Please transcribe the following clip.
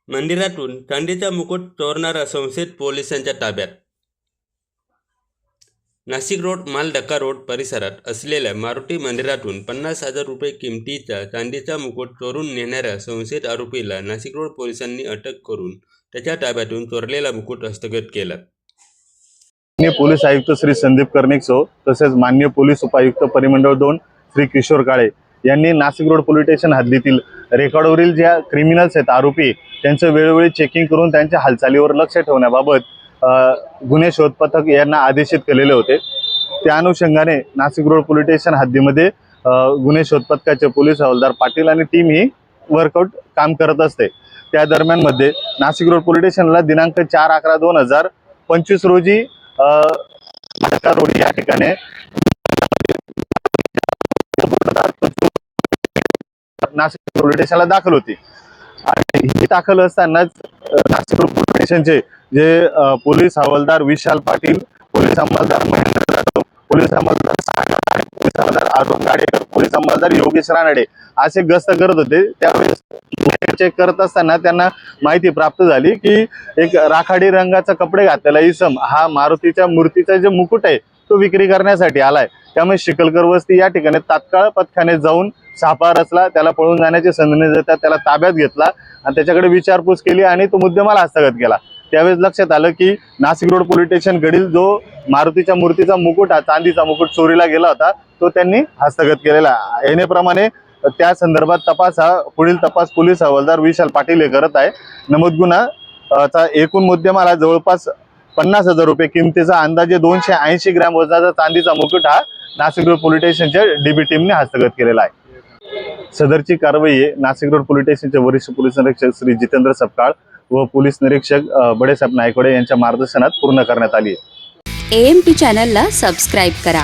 मंदिरातून चांदीचा मुकुट चोरणारा संशयित पोलिसांच्या ताब्यात। नाशिक रोड मालधक्का रोड परिसरात असलेल्या मारुती मंदिरातून 50,000 रुपये किमतीचा चांदीचा मुकुट चोरून नेणाऱ्या संशयित आरोपीला नाशिक रोड पोलिसांनी अटक करून त्याच्या ताब्यातून चोरलेला मुकुट हस्तगत केला। माननीय पोलीस आयुक्त श्री संदीप कर्णिकसो तसेच माननीय पोलीस उपायुक्त परिमंडळ 2 श्री किशोर काळे यांनी नाशिक रोड पोलीस स्टेशन हद्दीतील रेकॉर्डवरील ज्या क्रिमिनल्स आहेत आरोपी त्यांचं वेळोवेळी चेकिंग करून त्यांच्या हालचालीवर लक्ष ठेवण्याबाबत गुन्हे शोध पथक यांना आदेशित केलेले होते। त्या अनुषंगाने नाशिक रोड पोलीस स्टेशन हद्दीमध्ये गुन्हे शोध पथकाचे पोलीस हवालदार पाटील आणि टीम ही वर्कआउट काम करत असते। त्या दरम्यान मध्ये नाशिक रोड पोलीस स्टेशनला दिनांक 4/11/2025 रोजी रोड या ठिकाणी नाशिक पोलीस स्टेशनला दाखल होती आणि ही दाखल असतानाच नाशिक रोड पोलीस स्टेशनचे जे पोलीस हवालदार विशाल पाटील, पोलीस अंमलदार महेंद्र जाधव, पोलीस अंमलदार सागर, पोलीस अंमलदार अरुण गाडेकर, पोलीस अंमलदार योगेश रानडे असे गस्त करत होते। त्यावेळेस चेक करत असताना त्यांना माहिती प्राप्त झाली की एक राखाडी रंगाचा कपडे घातलेला इसम हा मारुतीच्या मूर्तीचा जे मुकुट आहे तो विक्री करण्यासाठी आलाय। त्यामुळे शिकलकर वस्ती या ठिकाणी तात्काळ पथकाने जाऊन सापळा रचला, त्याला पळून जाण्याची संधी देतात त्याला ताब्यात घेतला आणि त्याच्याकडे विचारपूस केली आणि तो मुद्देमाल हस्तगत केला। त्यावेळेस लक्षात आलं की नाशिक रोड पोलीस स्टेशन कडील जो मारुतीच्या मूर्तीचा मुकुट हा चांदीचा मुकुट चोरीला गेला होता तो त्यांनी हस्तगत केलेला। येण्याप्रमाणे त्या संदर्भात पुढील तपास पोलीस हवालदार विशाल पाटील हे करत आहे। नमूद गुन्हा एकूण मुद्देमाल जवळपास 50,000 रुपये किमतीचा अंदाजे 280 ग्रॅम वजनाचा चांदीचा मुकुट हा नाशिक रोड पोलीस स्टेशनच्या डीबी टीमने हस्तगत केलेला आहे। सदरची कारवाई नाशिक रोड पोलीस स्टेशनचे वरिष्ठ पोलीस निरीक्षक श्री जितेंद्र सपकाळ व पोलीस निरीक्षक बडेसाहेब नायकोडे यांच्या मार्गदर्शनात पूर्ण करण्यात आली आहे। AMP चॅनलला सबस्क्राईब करा